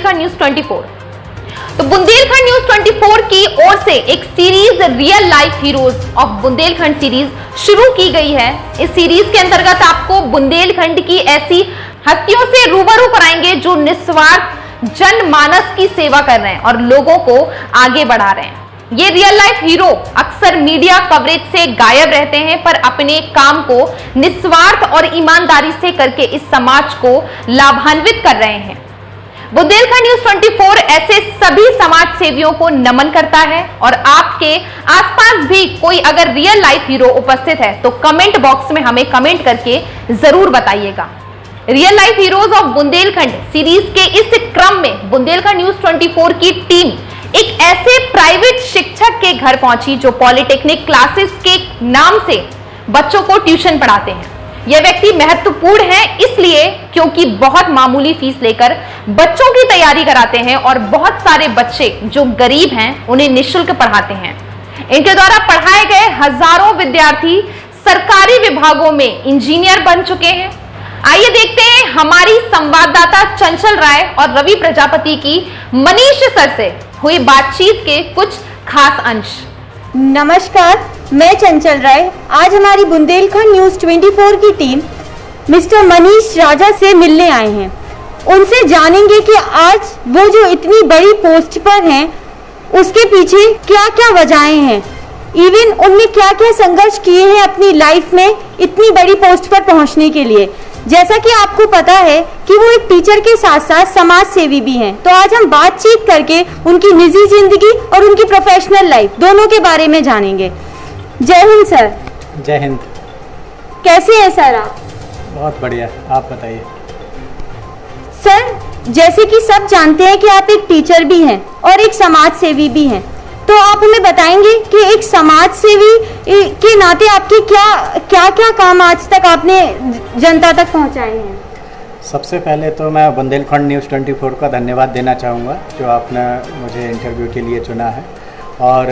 Bundelkhand news 24। तो Bundelkhand news 24 की ओर से एक series real life heroes of Bundelkhand series शुरू की गई है। इस सीरीज के अंतर्गत आपको बुंदेलखंड की ऐसी हस्तियों से रूबरू कराएंगे जो निस्वार्थ जनमानस की सेवा कर रहे हैं और लोगों को आगे बढ़ा रहे हैं। ये रियल लाइफ हीरो अक्सर मीडिया कवरेज से गायब रहते हैं, पर अपने काम को निस्वार्थ और ईमानदारी से करके इस समाज को लाभान्वित कर रहे हैं। बुंदेलखंड न्यूज 24 ऐसे सभी समाज सेवियों को नमन करता है और आपके आसपास भी कोई अगर रियल लाइफ हीरो उपस्थित है तो कमेंट बॉक्स में हमें कमेंट करके जरूर बताइएगा। Real life heroes of Bundelkhand series के इस क्रम में बुंदेलखंड न्यूज 24 की टीम एक ऐसे प्राइवेट शिक्षक के घर पहुंची जो पॉलिटेक्निक क्लासेस के नाम से बच्चों को ट्यूशन पढ़ाते हैं। यह व्यक्ति महत्वपूर्ण है इसलिए क्योंकि बहुत मामूली फीस लेकर बच्चों की तैयारी कराते हैं और बहुत सारे बच्चे जो गरीब हैं उन्हें निःशुल्क पढ़ाते हैं। इनके द्वारा पढ़ाए गए हजारों विद्यार्थी सरकारी विभागों में इंजीनियर बन चुके हैं। आइए देखते हैं हमारी संवाददाता चंचल राय और रवि प्रजापति की मनीष सर से हुई बातचीत के कुछ खास अंश। नमस्कार, मैं चंचल राय। आज हमारी बुंदेलखंड न्यूज 24 की टीम मिस्टर मनीष राजा से मिलने आए हैं। उनसे जानेंगे कि आज वो जो इतनी बड़ी पोस्ट पर हैं उसके पीछे क्या क्या वजहें हैं, इवन उनने क्या क्या संघर्ष किए हैं अपनी लाइफ में इतनी बड़ी पोस्ट पर पहुंचने के लिए। जैसा कि आपको पता है कि वो एक टीचर के साथ साथ समाज सेवी भी हैं, तो आज हम बातचीत करके उनकी निजी जिंदगी और उनकी प्रोफेशनल लाइफ दोनों के बारे में जानेंगे। जय हिंद सर। जय हिंद। कैसे हैं सर आप? बहुत बढ़िया, आप बताइए। सर, जैसे कि सब जानते हैं कि आप एक टीचर भी हैं और एक समाज सेवी भी हैं, तो आप हमें बताएंगे कि एक समाज सेवी के नाते आपके क्या क्या काम आज तक आपने जनता तक पहुंचाए हैं? सबसे पहले तो मैं बुंदेलखंड न्यूज़ 24 का धन्यवाद देना चाहूँगा जो आपने मुझे इंटरव्यू के लिए चुना है। और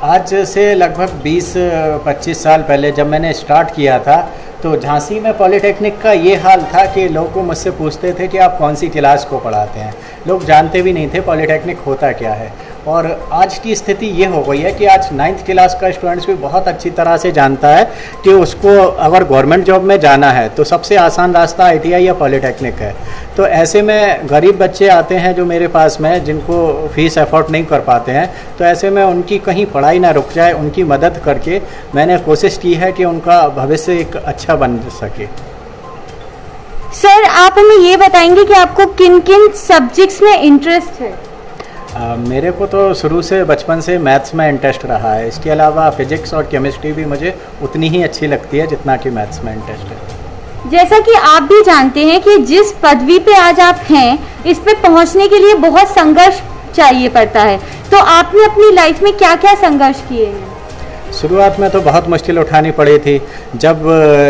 आज से लगभग 20-25 साल पहले जब मैंने स्टार्ट किया था तो झांसी में पॉलिटेक्निक का ये हाल था कि लोग मुझसे पूछते थे कि आप कौन सी क्लास को पढ़ाते हैं। लोग जानते भी नहीं थे पॉलिटेक्निक होता क्या है। और आज की स्थिति ये हो गई है कि आज 9th क्लास का स्टूडेंट्स भी बहुत अच्छी तरह से जानता है कि उसको अगर गवर्नमेंट जॉब में जाना है तो सबसे आसान रास्ता ITI या पॉलिटेक्निक है। तो ऐसे में गरीब बच्चे आते हैं जो मेरे पास में जिनको फीस अफोर्ड नहीं कर पाते हैं, तो ऐसे में उनकी कहीं पढ़ाई ना रुक जाए उनकी मदद करके मैंने कोशिश की है कि उनका भविष्य एक अच्छा बन सके। सर, आप हमें ये बताएंगे कि आपको किन किन सब्जेक्ट्स में इंटरेस्ट है? मेरे को तो शुरू से बचपन से मैथ्स में इंटरेस्ट रहा है। इसके अलावा फिजिक्स और केमिस्ट्री भी मुझे उतनी ही अच्छी लगती है जितना कि मैथ्स में इंटरेस्ट है। जैसा कि आप भी जानते हैं कि जिस पदवी पे आज आप हैं इस पे पहुंचने के लिए बहुत संघर्ष चाहिए पड़ता है, तो आपने अपनी लाइफ में क्या क्या संघर्ष किए हैं? शुरुआत में तो बहुत मुश्किल उठानी पड़ी थी। जब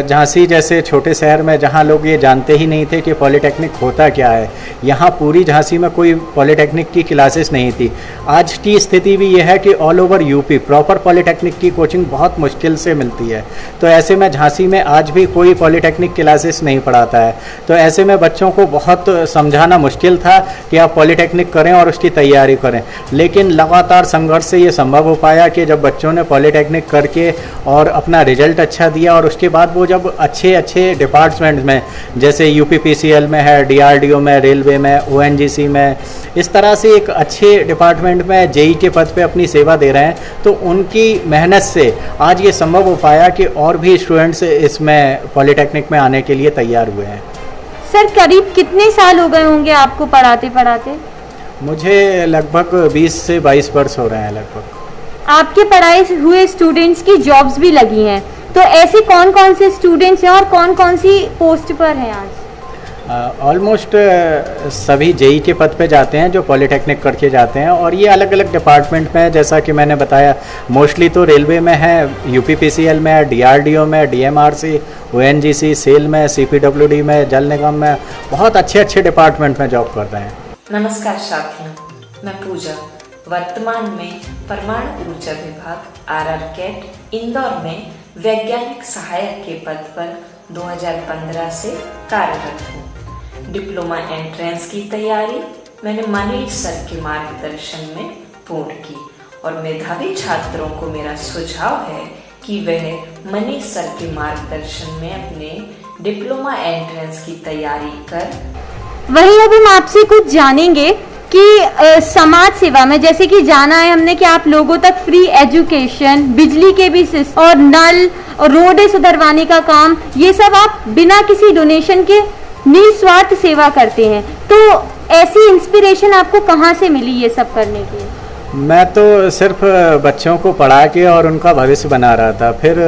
झांसी जैसे छोटे शहर में जहाँ लोग ये जानते ही नहीं थे कि पॉलिटेक्निक होता क्या है, यहाँ पूरी झांसी में कोई पॉलिटेक्निक की क्लासेस नहीं थी। आज की स्थिति भी ये है कि all over UP proper polytechnic की कोचिंग बहुत मुश्किल से मिलती है। तो ऐसे में झांसी में आज भी कोई पॉलिटेक्निक क्लासेस नहीं पढ़ाता है। तो ऐसे में बच्चों को बहुत समझाना मुश्किल था कि आप पॉलिटेक्निक करें और उसकी तैयारी करें। लेकिन लगातार संघर्ष से ये संभव हो पाया कि जब बच्चों ने पॉलिटेक्निक करके और अपना रिजल्ट अच्छा दिया और उसके बाद वो जब अच्छे डिपार्टमेंट में जैसे UPPCL में है, DRDO में, रेलवे में, ONGC में, इस तरह से एक अच्छे डिपार्टमेंट में JEE के पद पे अपनी सेवा दे रहे हैं, तो उनकी मेहनत से आज ये संभव हो पाया कि और भी स्टूडेंट्स इसमें पॉलिटेक्निक में आने के लिए तैयार हुए हैं। सर, करीब कितने साल हो गए होंगे आपको पढ़ाते पढ़ाते? मुझे लगभग 20 से 22 वर्ष हो रहे हैं लगभग। आपके पढ़ाए हुए स्टूडेंट्स की जॉब्स भी लगी हैं, तो ऐसे कौन कौन से स्टूडेंट्स हैं और कौन कौन सी पोस्ट पर हैं आज? ऑलमोस्ट सभी JEE के पद पे जाते हैं जो पॉलिटेक्निक करके जाते हैं, और ये अलग अलग डिपार्टमेंट में है। जैसा कि मैंने बताया मोस्टली तो रेलवे में है, UPPCL में है, DRDO में, DMRC, ONGC, सेल में, CPWD में, जल निगम में, बहुत अच्छे डिपार्टमेंट में जॉब कर रहे हैं। नमस्कार साथियों, मैं पूजा वर्तमान में परमाणु ऊर्जा विभाग RR कैट इंदौर में वैज्ञानिक सहायक के पद पर 2015 से कार्यरत हूँ। डिप्लोमा एंट्रेंस की तैयारी मैंने मनीष सर के मार्गदर्शन में पूर्ण की और मेधावी छात्रों को मेरा सुझाव है कि वह मनीष सर के मार्गदर्शन में अपने डिप्लोमा एंट्रेंस की तैयारी कर। वहीं अब हम आपसे कुछ जानेंगे कि समाज सेवा में, जैसे कि जाना है हमने कि आप लोगों तक फ्री एजुकेशन, बिजली के भी और नल और रोडें सुधरवाने का काम, ये सब आप बिना किसी डोनेशन के निस्वार्थ सेवा करते हैं। तो ऐसी इंस्पिरेशन आपको कहाँ से मिली ये सब करने की? मैं तो सिर्फ बच्चों को पढ़ा के और उनका भविष्य बना रहा था। फिर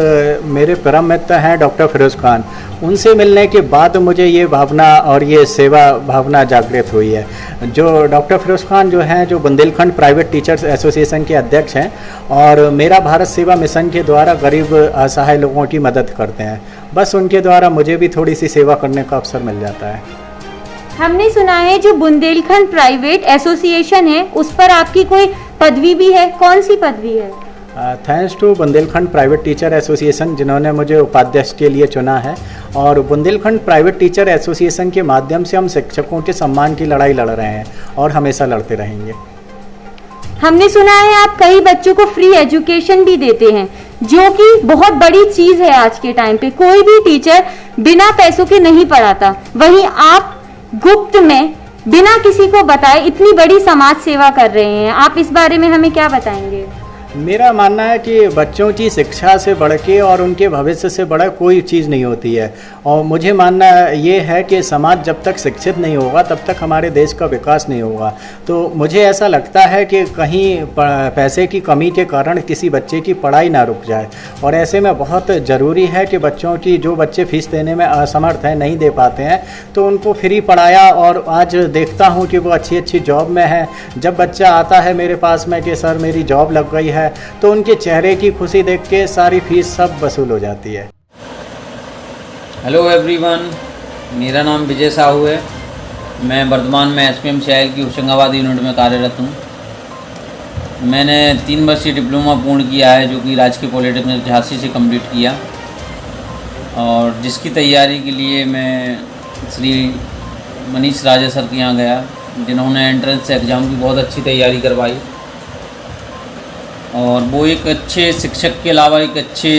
मेरे परम मित्र हैं डॉक्टर फिरोज़ खान, उनसे मिलने के बाद मुझे ये भावना और ये सेवा भावना जागृत हुई है। जो डॉक्टर फिरोज़ खान जो हैं, जो बुंदेलखंड प्राइवेट टीचर्स एसोसिएशन के अध्यक्ष हैं और मेरा भारत सेवा मिशन के द्वारा गरीब असहाय लोगों की मदद करते हैं। बस उनके द्वारा मुझे भी थोड़ी सी सेवा करने का अवसर मिल जाता है। हमने सुना है जो बुंदेलखंड प्राइवेट एसोसिएशन है उस पर आपकी कोई पदवी भी है, कौन सी पदवी है? Thanks to Bundelkhand private teacher association जिन्होंने मुझे उपाध्यक्ष के लिए चुना है। और बुंदेलखंड प्राइवेट टीचर एसोसिएशन के माध्यम से हम शिक्षकों के सम्मान की लड़ाई लड़ रहे हैं और हमेशा लड़ते रहेंगे। हमने सुना है आप कई बच्चों को फ्री एजुकेशन भी देते हैं, जो कि बहुत बड़ी चीज है आज के टाइम पे। कोई भी टीचर बिना पैसों के नहीं पढ़ाता, वहीं आप गुप्त में बिना किसी को बताए इतनी बड़ी समाज सेवा कर रहे हैं। आप इस बारे में हमें क्या बताएंगे? मेरा मानना है कि बच्चों की शिक्षा से बढ़ के और उनके भविष्य से बड़ा कोई चीज़ नहीं होती है। और मुझे मानना ये है कि समाज जब तक शिक्षित नहीं होगा तब तक हमारे देश का विकास नहीं होगा। तो मुझे ऐसा लगता है कि कहीं पैसे की कमी के कारण किसी बच्चे की पढ़ाई ना रुक जाए, और ऐसे में बहुत ज़रूरी है कि बच्चों की, जो बच्चे फीस देने में असमर्थ हैं, नहीं दे पाते हैं, तो उनको फ्री पढ़ाया। और आज देखता हूँ कि वो अच्छी अच्छी जॉब में है। जब बच्चा आता है मेरे पास में कि सर मेरी जॉब लग गई है, तो उनके चेहरे की खुशी देख के सारी फीस सब वसूल हो जाती है। हेलो एवरीवन, मेरा नाम विजय साहू है। मैं वर्तमान में SPM CIL की होशंगाबाद यूनिट में कार्यरत हूँ। मैंने 3 वर्षीय डिप्लोमा पूर्ण किया है, जो कि राजकीय पॉलिटेक्निक झांसी से कंप्लीट किया, और जिसकी तैयारी के लिए मैं श्री मनीष राजा सर के यहाँ गया, जिन्होंने एंट्रेंस एग्ज़ाम की बहुत अच्छी तैयारी करवाई। और वो एक अच्छे शिक्षक के अलावा एक अच्छे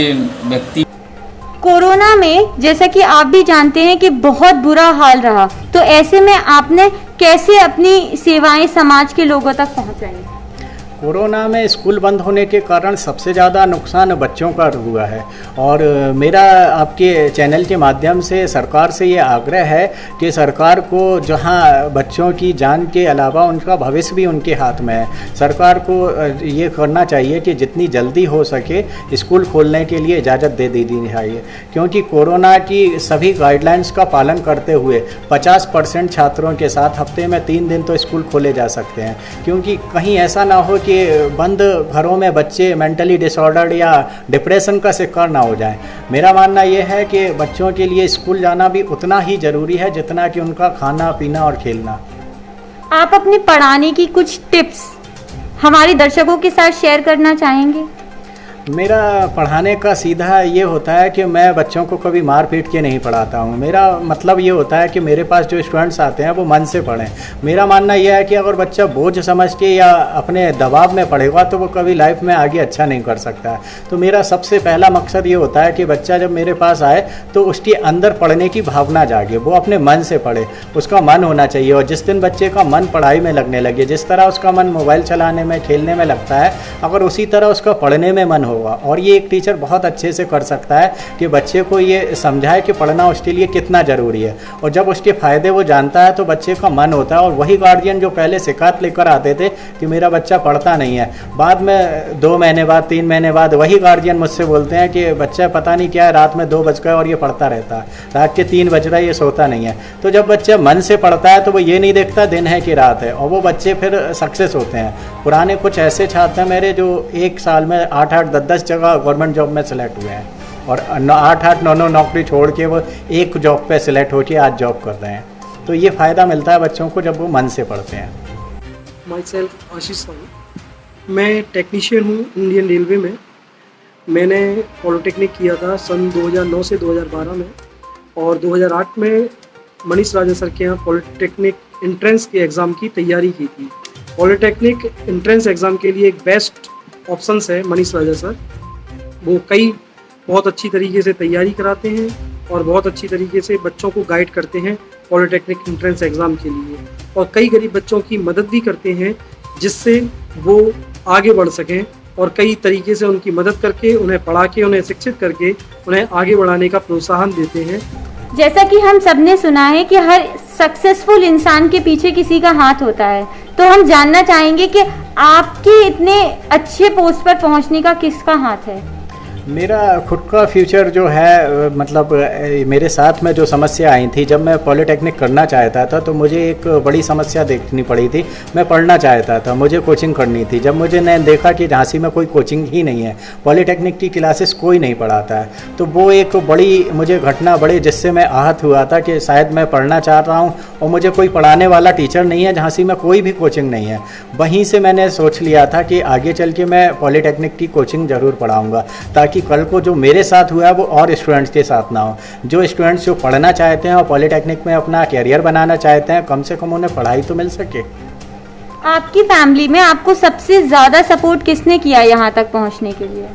व्यक्ति। कोरोना में जैसा कि आप भी जानते हैं कि बहुत बुरा हाल रहा, तो ऐसे में आपने कैसे अपनी सेवाएं समाज के लोगों तक पहुंचाई? कोरोना में स्कूल बंद होने के कारण सबसे ज़्यादा नुकसान बच्चों का हुआ है। और मेरा आपके चैनल के माध्यम से सरकार से ये आग्रह है कि सरकार को, जहां बच्चों की जान के अलावा उनका भविष्य भी उनके हाथ में है, सरकार को ये करना चाहिए कि जितनी जल्दी हो सके स्कूल खोलने के लिए इजाज़त दे दी चाहिए। क्योंकि कोरोना की सभी गाइडलाइंस का पालन करते हुए 50% छात्रों के साथ हफ्ते में 3 दिन तो स्कूल खोले जा सकते हैं। क्योंकि कहीं ऐसा ना हो कि बंद घरों में बच्चे मेंटली डिसऑर्डर्ड या डिप्रेशन का शिकार ना हो जाएं। मेरा मानना यह है कि बच्चों के लिए स्कूल जाना भी उतना ही ज़रूरी है जितना कि उनका खाना पीना और खेलना। आप अपने पढ़ाने की कुछ टिप्स हमारे दर्शकों के साथ शेयर करना चाहेंगे? मेरा पढ़ाने का सीधा ये होता है कि मैं बच्चों को कभी मार पीट के नहीं पढ़ाता हूँ। मेरा मतलब ये होता है कि मेरे पास जो स्टूडेंट्स आते हैं वो मन से पढ़ें। मेरा मानना यह है कि अगर बच्चा बोझ समझ के या अपने दबाव में पढ़ेगा तो वो कभी लाइफ में आगे अच्छा नहीं कर सकता है। तो मेरा सबसे पहला मकसद ये होता है कि बच्चा जब मेरे पास आए तो उसके अंदर पढ़ने की भावना जागे, वो अपने मन से पढ़े, उसका मन होना चाहिए। और जिस दिन बच्चे का मन पढ़ाई में लगने लगे, जिस तरह उसका मन मोबाइल चलाने में, खेलने में लगता है, अगर उसी तरह उसका पढ़ने में मन होगा। और ये एक टीचर बहुत अच्छे से कर सकता है कि बच्चे को ये समझाए कि पढ़ना उसके लिए कितना ज़रूरी है। और जब उसके फ़ायदे वो जानता है तो बच्चे का मन होता है। और वही गार्जियन जो पहले शिकायत लेकर आते थे कि मेरा बच्चा पढ़ता नहीं है, बाद में 2 महीने बाद, 3 महीने बाद वही गार्जियन मुझसे बोलते हैं कि बच्चा पता नहीं क्या है, रात में 2 बज गए और ये पढ़ता रहता है, रात के 3 बज रहा है, ये सोता नहीं है। तो जब बच्चा मन से पढ़ता है तो वो ये नहीं देखता दिन है कि रात है, और वो बच्चे फिर सक्सेस होते हैं। पुराने कुछ ऐसे छात्र हैं मेरे जो 1 साल में 8-8, 10-10 जगह गवर्नमेंट जॉब में सेलेक्ट हुए हैं, और 8-8, 9-9 नौकरी छोड़ के वो एक जॉब पे सिलेक्ट होके आज जॉब कर रहे हैं। तो ये फ़ायदा मिलता है बच्चों को जब वो मन से पढ़ते हैं। माई सेल्फ आशीष साहू, मैं टेक्नीशियन हूँ इंडियन रेलवे में। मैंने पॉलिटेक्निक किया था सन 2009 से 2012 में, और 2008 में मनीष राजा सर के यहाँ पॉलिटेक्निक एंट्रेंस के एग्ज़ाम की तैयारी की थी। पॉलिटेक्निक एंट्रेंस एग्ज़ाम के लिए एक बेस्ट ऑप्शन है मनीष राजा सर। वो बहुत अच्छी तरीके से तैयारी कराते हैं और बहुत अच्छी तरीके से बच्चों को गाइड करते हैं पॉलिटेक्निक एंट्रेंस एग्ज़ाम के लिए, और कई गरीब बच्चों की मदद भी करते हैं जिससे वो आगे बढ़ सकें, और कई तरीके से उनकी मदद करके, उन्हें पढ़ा के, उन्हें शिक्षित करके उन्हें आगे बढ़ाने का प्रोत्साहन देते हैं। जैसा कि हम सबने सुना है कि हर सक्सेसफुल इंसान के पीछे किसी का हाथ होता है, तो हम जानना चाहेंगे कि आपके इतने अच्छे पोस्ट पर पहुंचने का किसका हाथ है? मेरा खुद का फ्यूचर जो है, मतलब मेरे साथ में जो समस्या आई थी जब मैं पॉलिटेक्निक करना चाहता था, तो मुझे एक बड़ी समस्या देखनी पड़ी थी। मैं पढ़ना चाहता था, मुझे कोचिंग करनी थी। जब मुझे ने देखा कि झांसी में कोई कोचिंग ही नहीं है, पॉलिटेक्निक की क्लासेस कोई नहीं पढ़ाता है, तो वो एक बड़ी मुझे घटना बड़ी जिससे मैं आहत हुआ था कि शायद मैं पढ़ना चाह रहा हूँ और मुझे कोई पढ़ाने वाला टीचर नहीं है, झांसी में कोई भी कोचिंग नहीं है। वहीं से मैंने सोच लिया था कि आगे चल के मैं पॉलिटेक्निक की कोचिंग ज़रूर पढ़ाऊँगा, ताकि कल को जो मेरे साथ हुआ है वो और स्टूडेंट्स के साथ ना हो। जो स्टूडेंट्स जो पढ़ना चाहते हैं और पॉलिटेक्निक में अपना कैरियर बनाना चाहते हैं, कम से कम उन्हें पढ़ाई तो मिल सके। आपकी फैमिली में आपको सबसे ज़्यादा सपोर्ट किसने किया यहाँ तक पहुँचने के लिए?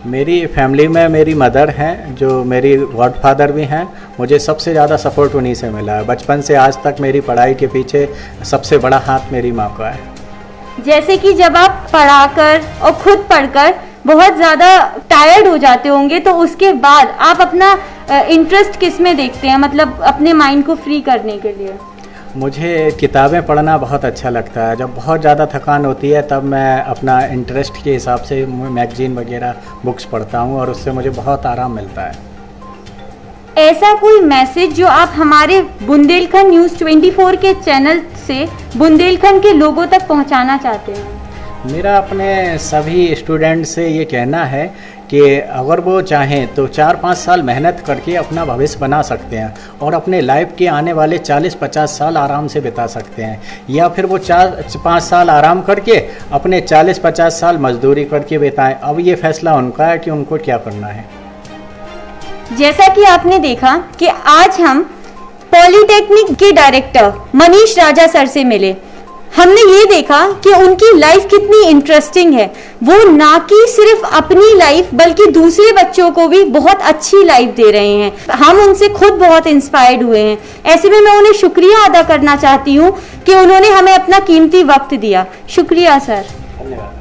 मेरी फैमिली में मेरी मदर हैं, जो मेरी गॉडफादर भी हैं। मुझे सबसे ज़्यादा सपोर्ट उन्हीं से मिला है। बचपन से आज तक मेरी पढ़ाई के पीछे सबसे बड़ा हाथ मेरी माँ का है। जैसे कि जब आप पढ़ाकर और खुद पढ़कर बहुत ज़्यादा टायर्ड हो जाते होंगे, तो उसके बाद आप अपना इंटरेस्ट किस में देखते हैं, मतलब अपने माइंड को फ्री करने के लिए? मुझे किताबें पढ़ना बहुत अच्छा लगता है। जब बहुत ज़्यादा थकान होती है तब मैं अपना इंटरेस्ट के हिसाब से मैगज़ीन वगैरह बुक्स पढ़ता हूँ और उससे मुझे बहुत आराम मिलता है। ऐसा कोई मैसेज जो आप हमारे बुंदेलखंड न्यूज़ 24 के चैनल से बुंदेलखंड के लोगों तक पहुंचाना चाहते हैं? मेरा अपने सभी स्टूडेंट से ये कहना है कि अगर वो चाहें तो 4-5 साल मेहनत करके अपना भविष्य बना सकते हैं और अपने लाइफ के आने वाले 40-50 साल आराम से बिता सकते हैं, या फिर वो 4-5 साल आराम करके अपने 40-50 साल मजदूरी करके बिताएं। अब ये फैसला उनका है कि उनको क्या करना है। जैसा कि आपने देखा कि आज हम पॉलिटेक्निक के डायरेक्टर मनीष राजा सर से मिले। हमने ये देखा कि उनकी लाइफ कितनी इंटरेस्टिंग है। वो ना कि सिर्फ अपनी लाइफ बल्कि दूसरे बच्चों को भी बहुत अच्छी लाइफ दे रहे हैं। हम उनसे खुद बहुत इंस्पायर्ड हुए हैं। ऐसे में मैं उन्हें शुक्रिया अदा करना चाहती हूँ कि उन्होंने हमें अपना कीमती वक्त दिया। शुक्रिया सर। धन्यवाद।